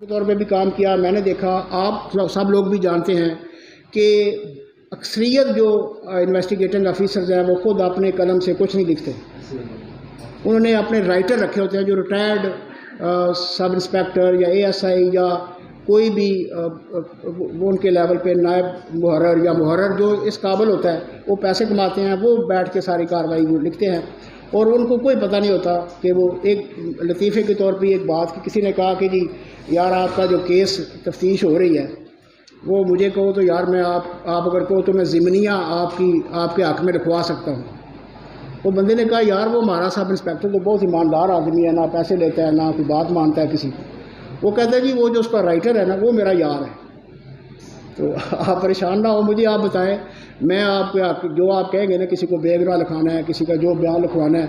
کے طور پہ بھی کام کیا. میں نے دیکھا، آپ سب لوگ بھی جانتے ہیں کہ اکثریت جو انویسٹیگیٹنگ آفیسرز ہیں وہ خود اپنے قلم سے کچھ نہیں لکھتے. انہوں نے اپنے رائٹر رکھے ہوتے ہیں جو ریٹائرڈ سب انسپیکٹر یا ASI یا کوئی بھی وہ ان کے لیول پہ نائب محرر یا محرر جو اس قابل ہوتا ہے، وہ پیسے کماتے ہیں، وہ بیٹھ کے ساری کارروائی لکھتے ہیں اور ان کو کوئی پتہ نہیں ہوتا کہ وہ ایک لطیفے کے طور پہ ایک بات کہ کسی نے کہا کہ جی یار آپ کا جو کیس تفتیش ہو رہی ہے وہ مجھے کہو تو یار میں آپ اگر کہو تو میں ضمنیہ آپ کے حق میں لکھوا سکتا ہوں. وہ بندے نے کہا یار وہ ہمارا سب انسپیکٹر تو بہت ایماندار آدمی ہے، نہ پیسے لیتا ہے نہ کوئی بات مانتا ہے کسی کو. وہ کہتا ہے جی وہ جو اس کا رائٹر ہے نا وہ میرا یار ہے. تو آپ پریشان نہ ہو، مجھے آپ بتائیں، میں آپ کو جو آپ کہیں گے نا کسی کو بیگرا لکھوانا ہے، کسی کا جو بیان لکھوانا ہے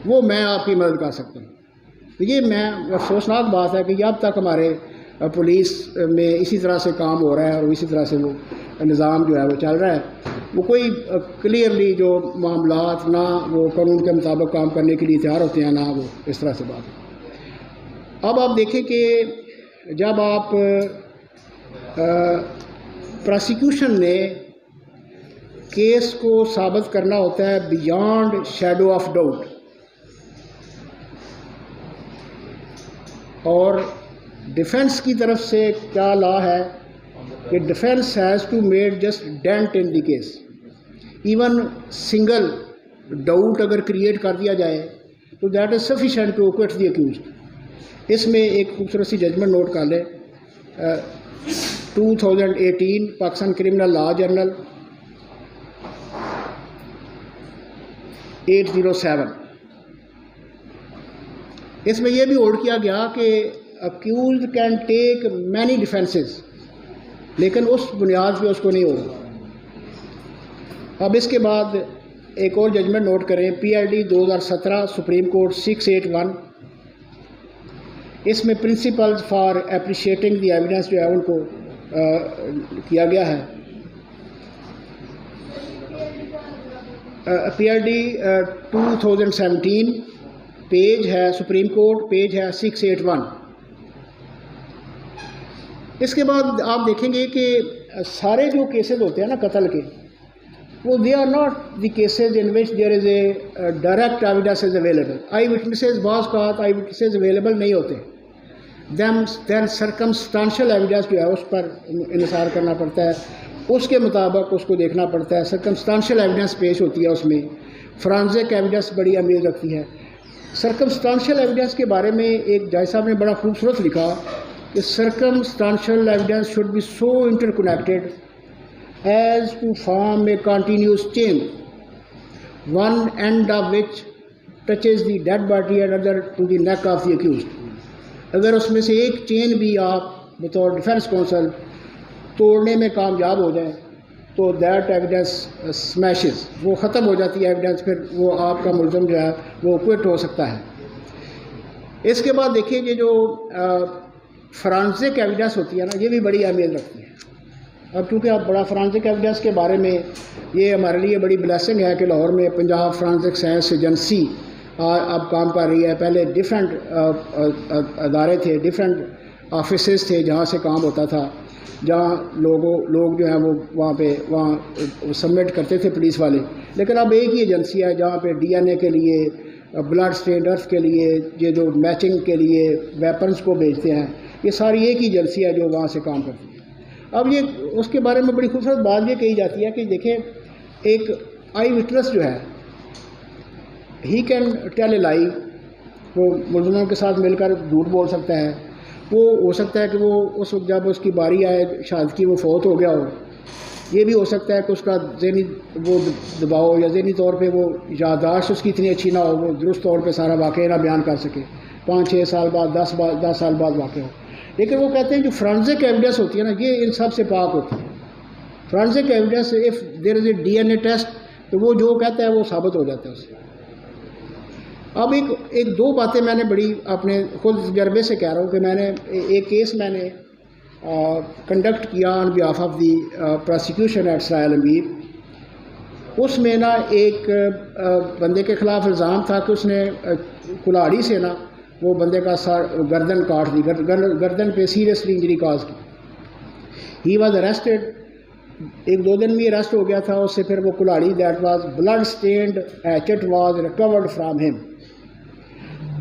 وہ میں آپ کی مدد کر سکتا ہوں. یہ میں افسوسناک بات ہے کہ اب تک ہمارے پولیس میں اسی طرح سے کام ہو رہا ہے اور اسی طرح سے وہ نظام جو ہے وہ چل رہا ہے. وہ کوئی کلیئرلی جو معاملات نہ وہ قانون کے مطابق کام کرنے کے لیے تیار ہوتے ہیں نہ وہ اس طرح سے بات ہے. اب آپ دیکھیں کہ جب آپ پراسیکیوشن نے کیس کو ثابت کرنا ہوتا ہے بیانڈ شیڈو آف ڈاؤٹ، اور ڈیفنس کی طرف سے کیا لا ہے کہ defence has to made just dent in the case. Even single doubt اگر کریٹ کر دیا جائے تو that is sufficient to acquit the accused. اس میں ایک خوبصورت سی ججمنٹ نوٹ کر لیں، 2018 پاکستان کرمنل لا جرنل 807. اس میں یہ بھی اوڈ کیا گیا کہ accused can take many defences, لیکن اس بنیاد پہ اس کو نہیں ہوگا. اب اس کے بعد ایک اور ججمنٹ نوٹ کریں، PLD 2017 سپریم کورٹ 681. اس میں principles for appreciating the evidence جو ہے ان کو کیا گیا ہے. PLD 2017 پیج ہے سپریم کورٹ، پیج ہے 681. اس کے بعد آپ دیکھیں گے کہ سارے جو کیسز ہوتے ہیں نا قتل کے، وہ they are not the cases in which there is a direct evidence is available. Eye witnesses بعض اوقات آئی وٹنسز اویلیبل نہیں ہوتے، دین سرکمسٹانشل ایویڈنس جو ہے اس پر انحصار کرنا پڑتا ہے، اس کے مطابق اس کو دیکھنا پڑتا ہے. سرکمسٹانشل ایویڈنس پیش ہوتی ہے، اس میں فرانزک ایویڈنس بڑی اہمیت رکھتی ہے. سرکمسٹانشل ایویڈنس کے بارے میں ایک جج صاحب نے بڑا خوبصورت لکھا کہ circumstantial evidence should be so interconnected as to form a continuous chain, one end of which touches the dead body and other to the neck of the accused. اگر اس میں سے ایک چین بھی آپ بطور ڈیفنس کونسل توڑنے میں کامیاب ہو جائیں تو دیٹ ایویڈنس سمیشز، وہ ختم ہو جاتی ہے ایویڈنس، پھر وہ آپ کا ملزم جو ہے وہ کوئٹ ہو سکتا ہے. اس کے بعد دیکھیے کہ جو فرانزک ایویڈنس ہوتی ہے نا یہ بھی بڑی اہمیت رکھتی ہے. اب کیونکہ اب بڑا فرانزک ایویڈنس کے بارے میں یہ ہمارے لیے بڑی بلیسنگ ہے کہ لاہور میں پنجاب فرانزک سائنس ایجنسی اب کام کر رہی ہے. پہلے ڈیفرنٹ ادارے تھے، ڈیفرنٹ آفیسز تھے جہاں سے کام ہوتا تھا، جہاں لوگ جو ہیں وہ وہاں سبمٹ کرتے تھے پولیس والے. لیکن اب ایک ہی ایجنسی ہے جہاں پہ DNA کے لیے، بلڈ اسٹین ارتھ کے لیے، یہ جو میچنگ کے لیے ویپنز کو بھیجتے ہیں، یہ ساری ایک ہی ایجنسی ہے جو وہاں سے کام کرتی ہے. اب یہ اس کے بارے میں بڑی خوبصورت بات یہ کہی جاتی ہے کہ دیکھیں ایک آئی وٹنس جو ہے ہی کین ٹیل اے لائی، وہ ملزموں کے ساتھ مل کر جھوٹ بول سکتا ہے. وہ ہو سکتا ہے کہ وہ اس وقت جب اس کی باری آئے شہادت کی وہ فوت ہو گیا ہو. یہ بھی ہو سکتا ہے کہ اس کا ذہنی وہ دباؤ یا ذہنی طور پہ وہ یادداشت اس کی اتنی اچھی نہ ہو، وہ درست طور پہ سارا واقعہ نہ بیان کر سکے، 5-6 سال بعد 10 سال بعد واقع ہو. لیکن وہ کہتے ہیں جو فرانزک ایویڈنس ہوتی ہے نا یہ ان سب سے پاک ہوتی ہے. Forensic evidence if there is a DNA test تو وہ جو کہتا ہے وہ ثابت ہو جاتا ہے اس سے. اب ایک دو باتیں میں نے بڑی اپنے خود تجربے سے کہہ رہا ہوں کہ میں نے ایک کیس میں نے کنڈکٹ کیا on behalf of the prosecution at Sarai Alamir. اس میں نا ایک بندے کے خلاف الزام تھا کہ اس نے کلاڑی سے نا وہ بندے کا گردن کاٹ دی، گردن پہ سیریسلی انجری کاز کی. ہی واز اریسٹڈ، 1-2 دن میں اریسٹ ہو گیا تھا. اس سے پھر وہ کلاڑی that was blood stained hatchet was recovered from him.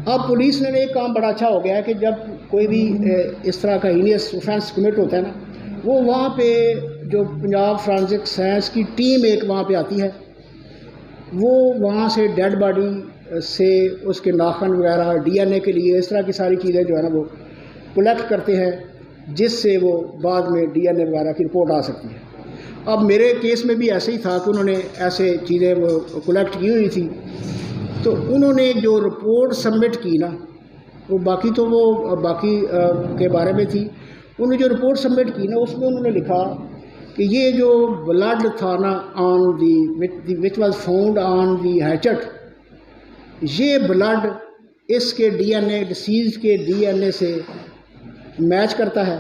اب پولیس نے ایک کام بڑا اچھا ہو گیا ہے کہ جب کوئی بھی اس طرح کا ہینیس اوفینس کمٹ ہوتا ہے نا، وہ وہاں پہ جو پنجاب فرانزک سائنس کی ٹیم ایک وہاں پہ آتی ہے، وہ وہاں سے ڈیڈ باڈی سے اس کے ناخن وغیرہ ڈی این اے کے لیے اس طرح کی ساری چیزیں جو ہے نا وہ کلیکٹ کرتے ہیں، جس سے وہ بعد میں ڈی این اے وغیرہ کی رپورٹ آ سکتی ہے. اب میرے کیس میں بھی ایسے ہی تھا کہ انہوں نے ایسے چیزیں وہ کلیکٹ کی ہوئی تھی. تو انہوں نے جو رپورٹ سبمٹ کی نا، وہ باقی تو وہ باقی کے بارے میں تھی، انہوں نے جو رپورٹ سبمٹ کی نا، اس میں انہوں نے لکھا کہ یہ جو بلڈ تھا نا آن دی which was found on the hatch, یہ بلڈ اس کے ڈی این اے ڈسیز کے ڈی این اے سے میچ کرتا ہے،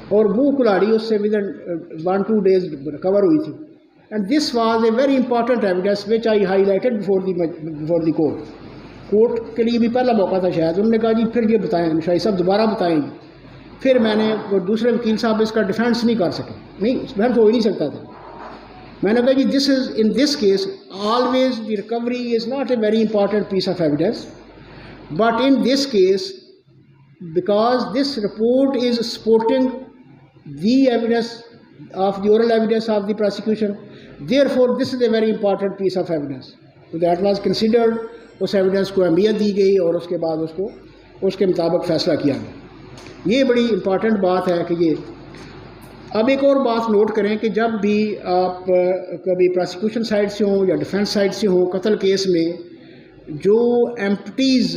اور وہ کلاڑی اس سے ودن 1-2 days ریکور ہوئی تھی. And this was a very important evidence which I high lighted before the court. Court کے لیے بھی پہلا موقع تھا شاید. انہوں نے کہا جی پھر یہ بتائیں شاہی صاحب دوبارہ بتائیں گے. پھر میں نے وہ دوسرے وکیل صاحب اس کا ڈیفینس نہیں کر سکے، نہیں بحث ہو ہی نہیں سکتا تھا. میں نے کہا جی this is in this case always the recovery is not a very important piece of evidence, but in this case because this report is supporting the evidence of the oral evidence of the prosecution, therefore this is a very important piece of evidence. So that was considered. اس evidence کو اہمیت دی گئی اور اس کے بعد اس کو اس کے مطابق فیصلہ کیا گیا. یہ بڑی امپارٹنٹ بات ہے کہ یہ. اب ایک اور بات نوٹ کریں کہ جب بھی آپ کبھی پروسیکیوشن سائڈ سے ہوں یا ڈیفینس سائڈ سے ہوں قتل کیس میں، جو ایمپٹیز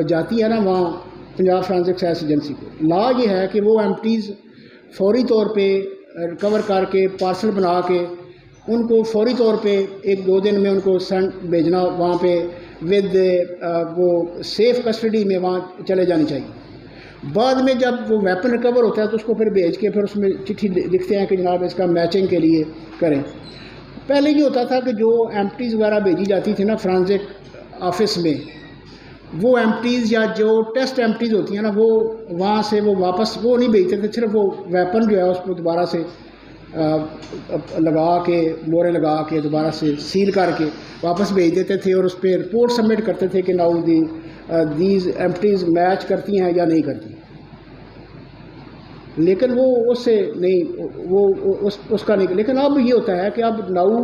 جاتی ہے نا وہاں پنجاب فرانزک سائنس ایجنسی کو، لا یہ ہے کہ وہ ایمپٹیز فوری طور پہ ریکور کر کے پارسل بنا کے ان کو فوری طور پہ 1-2 دن میں ان کو سینڈ بھیجنا وہاں پہ ود وہ سیف کسٹڈی میں وہاں چلے جانی چاہیے. بعد میں جب وہ ویپن ریکور ہوتا ہے تو اس کو پھر بھیج کے پھر اس میں چٹھی لکھتے ہیں کہ جناب اس کا میچنگ کے لیے کریں. پہلے یہ ہوتا تھا کہ جو ایمپٹیز وغیرہ بھیجی جاتی تھی نا فرانزک آفس میں، وہ ایمپٹیز یا جو ٹیسٹ ایمپٹیز ہوتی ہیں نا، وہ وہاں سے وہ واپس وہ نہیں بھیجتے تھے، صرف وہ ویپن جو ہے اس کو دوبارہ سے لگا کے مورے لگا کے دوبارہ سے سیل کر کے واپس بھیج دیتے تھے، اور اس پہ رپورٹ سبمٹ کرتے تھے کہ ناؤ دیز ایمپٹیز میچ کرتی ہیں یا نہیں کرتی. لیکن وہ اس سے نہیں، وہ اس کا نہیں. لیکن اب یہ ہوتا ہے کہ اب now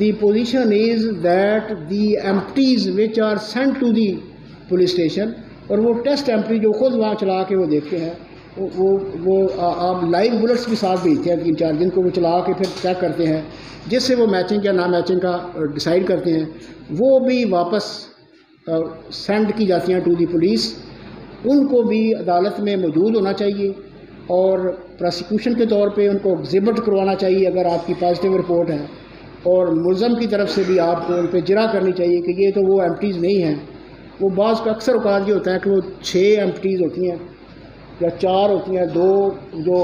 the position is that the empties which are sent to the police station, اور وہ ٹیسٹ ایمپٹی جو خود وہاں چلا کے وہ دیکھتے ہیں، وہ آپ لائیو بلٹس کے ساتھ بھیجتے ہیں 3-4 دن کو، وہ چلا کے پھر چیک کرتے ہیں، جس سے وہ میچنگ یا نا میچنگ کا ڈیسائیڈ کرتے ہیں. وہ بھی واپس سینڈ کی جاتی ہیں ٹو دی پولیس. ان کو بھی عدالت میں موجود ہونا چاہیے، اور پروسیکیوشن کے طور پہ ان کو ایگزیبٹ کروانا چاہیے اگر آپ کی پازیٹیو رپورٹ ہے، اور ملزم کی طرف سے بھی آپ کو ان پہ جرا کرنی چاہیے کہ یہ تو وہ ایمپٹیز نہیں ہیں. وہ بعض کا اکثر اوقات یہ ہوتا ہے کہ وہ 6 ایمپٹیز ہوتی ہیں یا 4 ہوتی ہیں، 2 جو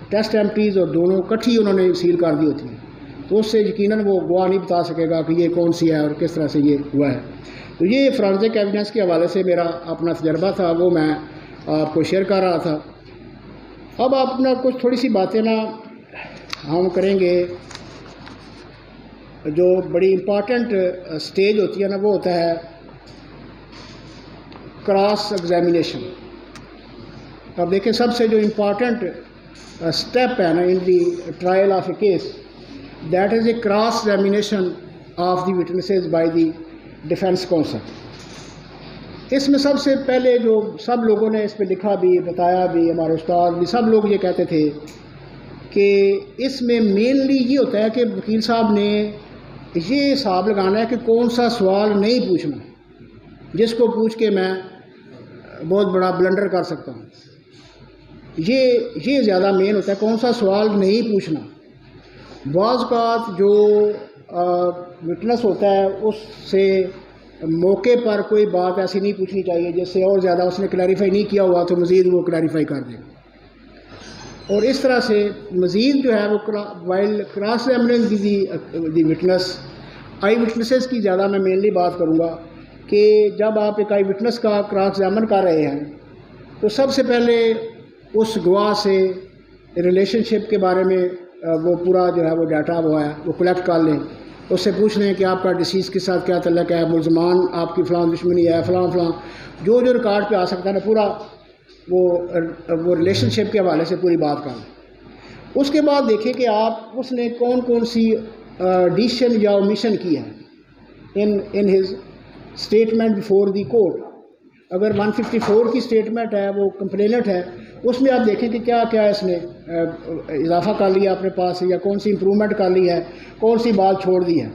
ٹیسٹ ایمپٹیز اور دونوں کٹھی انہوں نے سیل کر دی ہوتی ہیں، تو اس سے یقیناً وہ گواہ نہیں بتا سکے گا کہ یہ کون سی ہے اور کس طرح سے یہ ہوا ہے. تو یہ فرانزک ایویڈنس کے حوالے سے میرا اپنا تجربہ تھا، وہ میں آپ کو شیئر کر رہا تھا. اب آپ اپنا کچھ تھوڑی سی باتیں نا ہم کریں گے. جو بڑی امپارٹنٹ سٹیج ہوتی ہے نا، وہ ہوتا ہے کراس ایگزامینیشن. اب دیکھیں سب سے جو امپارٹنٹ اسٹیپ ہے نا in the trial of a case, that is a cross examination of the witnesses by the defence counsel. اس میں سب سے پہلے جو سب لوگوں نے اس پہ لکھا بھی بتایا بھی، ہمارے استاد بھی سب لوگ یہ کہتے تھے کہ اس میں مینلی یہ ہوتا ہے کہ وکیل صاحب نے یہ حساب لگانا ہے کہ کون سا سوال نہیں پوچھنا جس کو پوچھ کے میں بہت بڑا بلنڈر کر سکتا ہوں. یہ زیادہ مین ہوتا ہے، کون سا سوال نہیں پوچھنا. بعض اوقات جو وٹنس ہوتا ہے اس سے موقع پر کوئی بات ایسی نہیں پوچھنی چاہیے جس سے اور زیادہ اس نے کلیریفائی نہیں کیا ہوا تو مزید وہ کلیریفائی کر دے. اور اس طرح سے مزید جو ہے وہ وائل کراس ایگزامننگ دی وٹنس، آئی وٹنسز کی زیادہ میں مینلی بات کروں گا کہ جب آپ ایک آئی وٹنس کا کراس ایگزامن کر رہے ہیں تو سب سے پہلے اس گواہ سے ریلیشن شپ کے بارے میں وہ پورا جو ہے وہ ڈیٹا وہ کلیکٹ کر لیں، اس سے پوچھ لیں کہ آپ کا ڈیسیز کے ساتھ کیا تعلق ہے، ملزمان آپ کی فلاں دشمنی ہے، فلاں فلاں جو ریکارڈ پہ آ سکتا ہے نا پورا وہ ریلیشن شپ کے حوالے سے پوری بات کر لیں۔ اس کے بعد دیکھیں کہ آپ اس نے کون کون سی ڈیسیشن یا اومیشن کی ہے in his statement before the court. اگر 154 کی اسٹیٹمنٹ ہے، وہ کمپلینٹ ہے، اس میں آپ دیکھیں کہ کیا کیا اس نے اضافہ کر لیا اپنے پاس یا کون سی امپرومنٹ کر لی ہے، کون سی بات چھوڑ دی ہے۔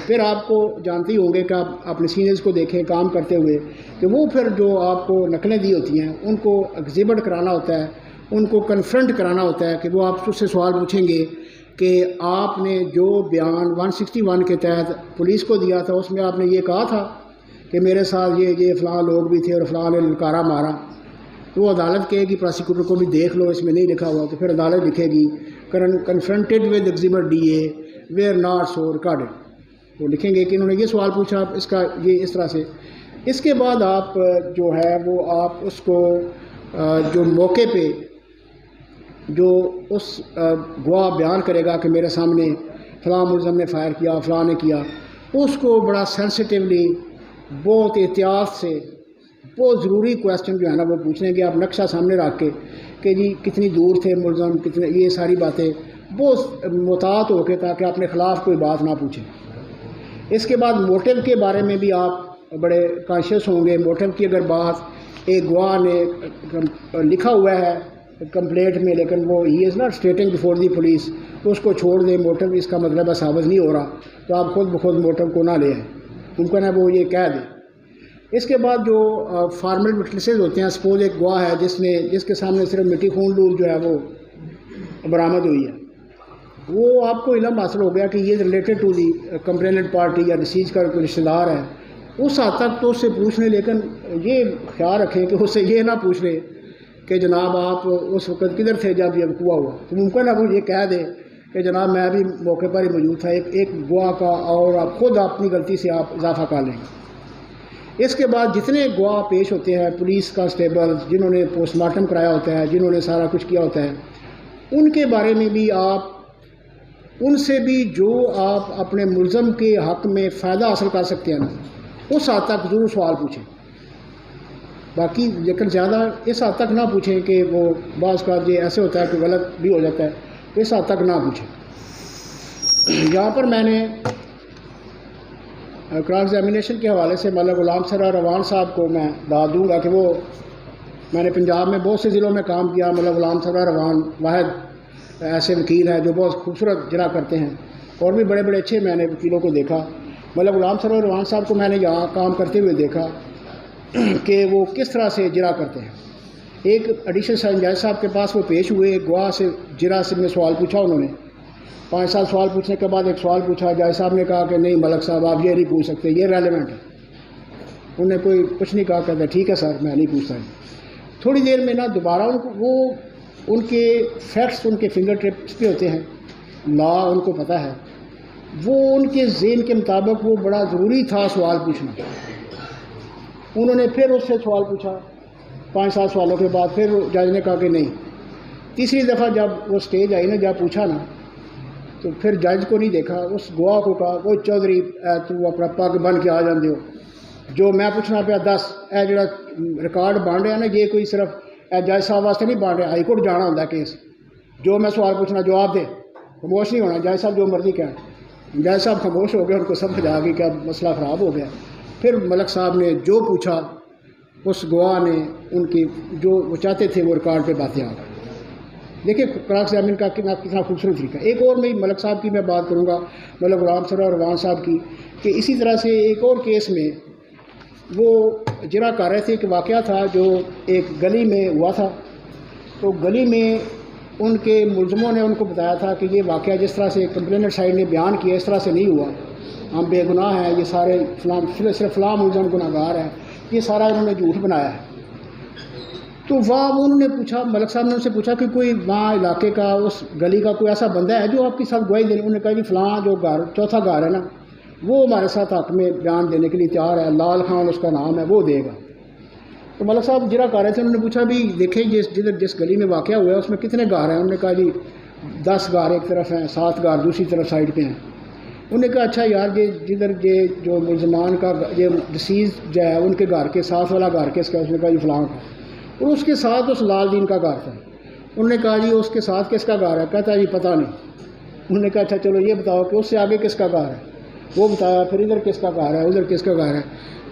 پھر آپ کو جانتے ہی ہوں گے کہ آپ اپنے سینئرز کو دیکھیں کام کرتے ہوئے کہ وہ پھر جو آپ کو نقلیں دی ہوتی ہیں ان کو ایگزیبٹ کرانا ہوتا ہے، ان کو کنفرنٹ کرانا ہوتا ہے کہ وہ آپ اس سے سوال پوچھیں گے کہ آپ نے جو بیان 161 کے تحت پولیس کو دیا تھا اس میں آپ نے یہ کہا تھا کہ میرے ساتھ یہ فلاں لوگ بھی تھے اور فلاں نے للکارا مارا، تو وہ عدالت کہے گی پراسیکیوٹر کو بھی دیکھ لو اس میں نہیں لکھا ہوا، تو پھر عدالت لکھے گی confronted with exhibit D A where not so recorded, وہ لکھیں گے کہ انہوں نے یہ سوال پوچھا اس کا یہ اس طرح سے۔ اس کے بعد آپ جو ہے وہ آپ اس کو جو موقع پہ جو اس گواہ بیان کرے گا کہ میرے سامنے فلاں ملزم نے فائر کیا، فلاں نے کیا، اس کو بڑا سینسٹیولی بہت احتیاط سے بہت ضروری کویسچن جو ہے نا وہ پوچھیں گے آپ نقشہ سامنے رکھ کے کہ جی کتنی دور تھے ملزم، کتنے، یہ ساری باتیں بہت محتاط ہو کے تاکہ اپنے خلاف کوئی بات نہ پوچھیں۔ اس کے بعد موٹیو کے بارے میں بھی آپ بڑے کانشیس ہوں گے۔ موٹیو کی اگر بات ایک گواہ نے لکھا ہوا ہے کمپلینٹ میں لیکن وہ ہی is not stating before the police, تو اس کو چھوڑ دیں، موٹیو اس کا مطلب ہے ثابت نہیں ہو رہا، تو آپ خود بخود موٹیو کو نہ لے آئیں، ممکن ہے وہ یہ کہہ دیں۔ اس کے بعد جو فارمل وٹنسز ہوتے ہیں، سپوز ایک گواہ ہے جس کے سامنے صرف مٹی خون لول جو ہے وہ برآمد ہوئی ہے، وہ آپ کو علم حاصل ہو گیا کہ یہ related to the complainant party یا ڈیسیز کا کوئی رشتہ دار ہے، اس حد تک تو اس سے پوچھ لیں، لیکن یہ خیال رکھیں کہ اس سے یہ نہ پوچھ لیں کہ جناب آپ اس وقت کدھر تھے جب یہ وقوع ہوا، تو ممکن ہے وہ یہ کہہ دے کہ جناب میں بھی موقع پر ہی موجود تھا، ایک گواہ کا، اور آپ خود اپنی غلطی سے آپ اضافہ کر لیں گے۔ اس کے بعد جتنے گواہ پیش ہوتے ہیں، پولیس کانسٹیبل جنہوں نے پوسٹ مارٹم کرایا ہوتا ہے، جنہوں نے سارا کچھ کیا ہوتا ہے، ان کے بارے میں بھی آپ ان سے بھی جو آپ اپنے ملزم کے حق میں فائدہ حاصل کر سکتے ہیں نا اس حد تک ضرور سوال پوچھیں، باقی لیکن زیادہ اس حد تک نہ پوچھیں کہ وہ بعض کا یہ ایسے ہوتا ہے کہ غلط بھی ہو جاتا ہے، اس حد تک نہ پوچھیں۔ یہاں پر میں نے کراس ایگزامینیشن کے حوالے سے مولانا غلام سرور روان صاحب کو میں داد دوں گا کہ وہ میں نے پنجاب میں بہت سے ضلعوں میں کام کیا، مولانا غلام سرور روان واحد ایسے وکیل ہیں جو بہت خوبصورت جرا کرتے ہیں، اور بھی بڑے بڑے اچھے میں نے وکیلوں کو دیکھا۔ مولانا غلام سرور روان صاحب کو میں نے یہاں کام کرتے ہوئے دیکھا کہ وہ کس طرح سے جرا کرتے ہیں۔ ایک ایڈیشنل سرجن جج صاحب کے پاس وہ پیش ہوئے، ایک گواہ سے جرا سے میں سوال پوچھا، انہوں نے 5-7 سوال پوچھنے کے بعد ایک سوال پوچھا، جج صاحب نے کہا کہ نہیں ملک صاحب آپ یہ نہیں پوچھ سکتے، یہ ریلیونٹ ہے۔ انہوں نے کوئی کچھ نہیں کہا، کہتا ٹھیک ہے سر میں نہیں پوچھتا۔ تھوڑی دیر میں نا دوبارہ ان کے فیکٹس ان کے فنگر ٹپس پہ ہوتے ہیں، لا ان کو پتہ ہے، وہ ان کے ذہن کے مطابق وہ بڑا ضروری تھا سوال پوچھنا۔ انہوں نے پھر اس سے سوال پوچھا 5-7 سوالوں کے بعد، پھر جج نے کہا کہ نہیں۔ تیسری دفعہ جب وہ سٹیج آئی نا، جب پوچھا نا، تو پھر جج کو نہیں دیکھا، اس گواہ کو کہا وہ چودھری تو اپنا پگ بن کے آ جاندے ہو، جو میں پوچھنا پیا 10 اے جڑا ریکارڈ بن رہا نا، یہ کوئی صرف جج صاحب واسطے نہیں بن رہا، ہائی کورٹ جانا ہوتا ہے کیس، جو میں سوال پوچھنا جواب دے، خاموش نہیں ہونا، جج صاحب جو مرضی کہیں۔ جج صاحب خاموش ہو گئے، ان کو سمجھ آ گئی کہ اب مسئلہ خراب ہو گیا۔ پھر ملک صاحب نے جو پوچھا اس گواہ نے ان کی جو وہ چاہتے تھے وہ ریکارڈ پہ باتیں آ گئی۔ دیکھیں کراس ایگزامن کا کتنا خوبصورت طریقہ۔ ایک اور میں ملک صاحب کی میں بات کروں گا، مولانا غلام سرور روان صاحب کی، کہ اسی طرح سے ایک اور کیس میں وہ جرا کر رہے تھے کہ واقعہ تھا جو ایک گلی میں ہوا تھا، تو گلی میں ان کے ملزموں نے ان کو بتایا تھا کہ یہ واقعہ جس طرح سے کمپلیننٹ سائڈ نے بیان کیا اس طرح سے نہیں ہوا، ہم بے گناہ ہیں، یہ سارے صرف فلاں ملزم گناہ گار ہیں، یہ سارا انہوں نے جھوٹ بنایا ہے۔ تو وہاں انہوں نے پوچھا، ملک صاحب نے ان سے پوچھا کہ کوئی وہاں علاقے کا اس گلی کا کوئی ایسا بندہ ہے جو آپ کے ساتھ گواہی دے؟ انہوں نے کہا کہ فلاں جو گھر چوتھا گھر ہے نا وہ ہمارے ساتھ حق میں بیان دینے کے لیے تیار ہے، لال خان اس کا نام ہے، وہ دے گا۔ تو ملک صاحب جرا کر رہے تھے، انہوں نے پوچھا بھی دیکھیں جس گلی میں واقعہ ہوا ہے اس میں کتنے گار ہیں؟ انہوں نے کہا جی 10 گار ایک طرف ہیں، 7 گار دوسری طرف سائڈ پہ ہیں۔ انہوں نے کہا اچھا یار جدھر جو ملزمان کا ڈسیز جو ہے ان کے گھر کے ساتھ والا گھر کس کا؟ اس نے کہا جی فلاں کا، اور اس کے ساتھ اس لال دین کا گھر تھا۔ انہوں نے کہا جی اس کے ساتھ کس کا گھر ہے؟ کہتا جی پتہ نہیں۔ انہوں نے کہا اچھا چلو یہ بتاؤ کہ اس سے آگے کس کا گھر ہے؟ وہ بتایا، پھر ادھر کس کا گھر ہے، ادھر کس کا گھر ہے،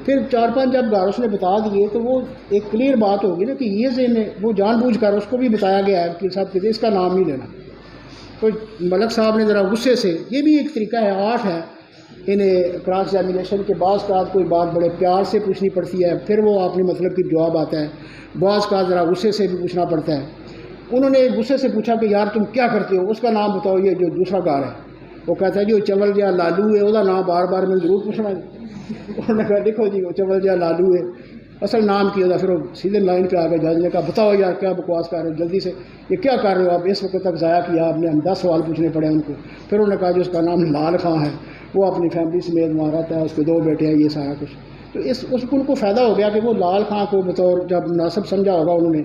پھر 4-5 جب گھر اس نے بتا دیے تو وہ ایک کلیئر بات ہوگی نا کہ یہ ذہن وہ جان بوجھ کر اس کو بھی بتایا گیا ہے کہ صاحب کہ اس کا نام نہیں لینا۔ تو ملک صاحب نے ذرا غصے سے، یہ بھی ایک طریقہ ہے، آرٹ ہے انہیں کراس ایگزامینیشن کے بعض کا کوئی بات بڑے پیار سے پوچھنی پڑتی ہے، پھر وہ اپنے مطلب کی جواب آتا ہے، بعض کا ذرا غصے سے بھی پوچھنا پڑتا ہے۔ انہوں نے غصے سے پوچھا کہ یار تم کیا کرتے ہو، اس کا نام بتاؤ یہ جو دوسرا گار ہے۔ وہ کہتا ہے جی وہ چول جہا لالو ہے، وہ نام بار بار میں ضرور پوچھنا ہے۔ انہوں نے کہا دیکھو جی وہ چول جہا لالو ہے، اصل نام کیا تھا۔ پھر وہ سیدھے لائن پہ آ گئے، جج نے کہا بتاؤ یار کیا بکواس کر رہے ہو، جلدی سے یہ کیا کر رہے ہو آپ، اس وقت تک ضائع کیا آپ نے، ہم 10 سوال پوچھنے پڑے ان کو۔ پھر انہوں نے کہا جو اس کا نام لال خان ہے، وہ اپنی فیملی سمیت وہاں رہتا ہے، اس کے 2 بیٹے ہیں، یہ سارا کچھ۔ تو اس ان کو فائدہ ہو گیا کہ وہ لال خان کو بطور جب مناسب سمجھا ہوگا انہوں نے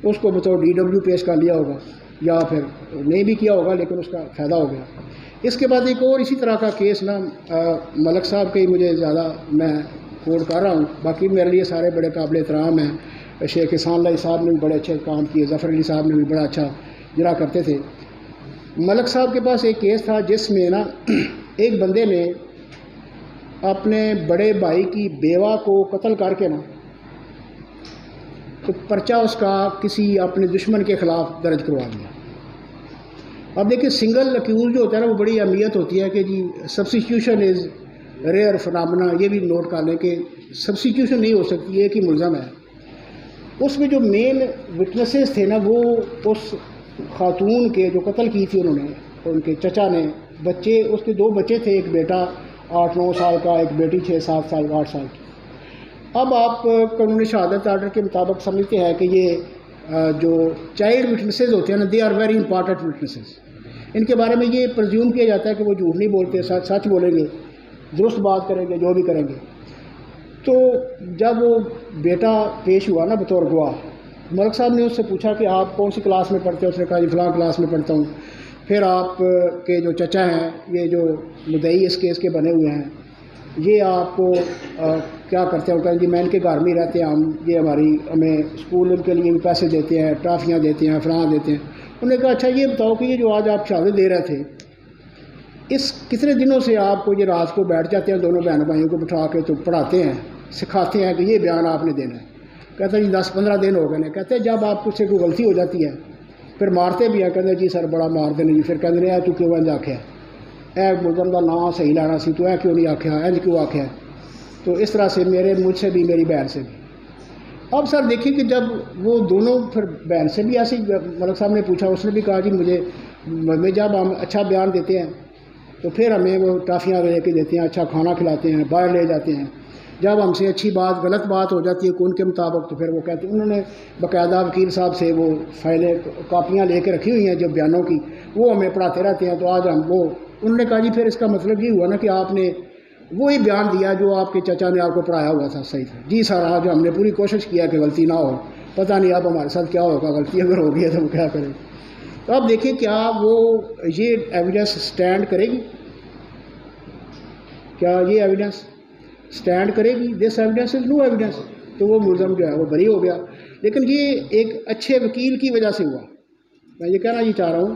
اس کو بطور DW پیش کر لیا ہوگا، یا پھر نہیں بھی کیا ہوگا لیکن اس کا فائدہ ہو گیا۔ اس کے بعد ایک اور اسی طرح کا کیس نا ملک صاحب کے مجھے زیادہ میں کوٹ کر رہا ہوں، باقی میرے لیے سارے بڑے قابل احترام ہیں۔ شیخ احسان اللہ صاحب نے بھی بڑے اچھے کام کیے، ظفر علی صاحب نے بھی بڑا اچھا جرا کرتے تھے۔ ملک صاحب کے پاس ایک کیس تھا جس میں نا ایک بندے نے اپنے بڑے بھائی کی بیوہ کو قتل کر کے نا تو پرچہ اس کا کسی اپنے دشمن کے خلاف درج کروا دیا۔ اب دیکھیں سنگل اکیوز جو ہوتا ہے نا وہ بڑی اہمیت ہوتی ہے کہ جی سبسٹیٹیوشن از ریئر فنامنا، یہ بھی نوٹ کر لیں کہ سبسٹیٹیوشن نہیں ہو سکتی، ایک ہی ملزم ہے۔ اس میں جو مین وٹنسز تھے نا وہ اس خاتون کے جو قتل کی تھی انہوں نے، ان کے چچا نے، بچے اس کے 2 بچے تھے، ایک بیٹا 8-9 سال کا، ایک بیٹی 6-7 سال 8 سال کی۔ اب آپ قانون شہادت آرڈر کے مطابق سمجھتے ہیں کہ یہ جو چائلڈ وٹنسز ہوتے ہیں نا they are very important witnesses, ان کے بارے میں یہ پرزیوم کیا جاتا ہے کہ وہ جھوٹ نہیں بولتے، سچ بولیں گے، درست بات کریں گے، جو بھی کریں گے۔ تو جب وہ بیٹا پیش ہوا نا بطور گواہ، ملک صاحب نے اس سے پوچھا کہ آپ کون سی کلاس میں پڑھتے ہیں؟ اس نے کہا جی فلاں کلاس میں پڑھتا ہوں۔ پھر آپ کے جو چچا ہیں، یہ جو مدعی اس کیس کے بنے ہوئے ہیں، یہ آپ کو کیا کرتے ہیں؟ وہ کہیں جی میں ان کے گھر میں ہی رہتے ہیں، یہ ہمیں اسکول ان کے لیے بھی پیسے دیتے ہیں، ٹرافیاں دیتے ہیں، فلاں دیتے ہیں۔ انہوں نے کہا اچھا یہ بتاؤ کہ یہ جو آج آپ شہادت دے رہے تھے اس کتنے دنوں سے آپ کو یہ رات کو بیٹھ جاتے ہیں دونوں بہن بھائیوں کو بٹھا کے تو پڑھاتے ہیں، سکھاتے ہیں کہ یہ بیان آپ نے دینا ہے؟ کہتا ہے جی 10-15 دن ہو گئے ہیں۔ کہتے ہیں جب آپ سے کوئی غلطی ہو جاتی ہے پھر مارتے بھی ہیں؟ کہتے ہیں جی سر بڑا مار دینے جی، پھر کہتے ہیں تو کیوں انج آکھیا اے ملزم کا نام صحیح لینا سی، تو اے کیوں نہیں آکھیا، انج کیوں آکھیا؟ تو اس طرح سے مجھ سے بھی میری بہن سے بھی۔ اب سر دیکھیں کہ جب وہ دونوں پھر بہن سے بھی ایسے ملک صاحب نے پوچھا، اس نے بھی کہا جی مجھے جب ہم اچھا بیان دیتے ہیں تو پھر ہمیں وہ ٹافیاں لے کے دیتے ہیں، اچھا کھانا کھلاتے ہیں، باہر لے جاتے ہیں۔ جب ہم سے اچھی بات غلط بات ہو جاتی ہے ان کے مطابق تو پھر وہ کہتے ہیں، انہوں نے باقاعدہ وکیل صاحب سے وہ فائلیں کاپیاں لے کے رکھی ہوئی ہیں جو بیانوں کی، وہ ہمیں پڑھاتے رہتے ہیں۔ تو آج ہم وہ انہوں نے کہا جی پھر اس کا مطلب یہ ہوا نا کہ آپ نے وہی بیان دیا جو آپ کے چچا نے آپ کو پڑھایا ہوا تھا؟ صحیح تھا جی سر، آج ہم نے پوری کوشش کیا کہ غلطی نہ ہو، پتہ نہیں اب ہمارے ساتھ کیا ہوگا، غلطی اگر ہو گئی ہے تو وہ کیا کریں۔ تو اب دیکھیں کیا وہ یہ ایویڈنس سٹینڈ کرے گی؟ کیا یہ ایویڈنس سٹینڈ کرے گی؟ دس ایویڈنس از نو ایویڈنس، تو وہ ملزم جو ہے وہ بری ہو گیا۔ لیکن یہ ایک اچھے وکیل کی وجہ سے ہوا۔ میں یہ کہنا یہ چاہ رہا ہوں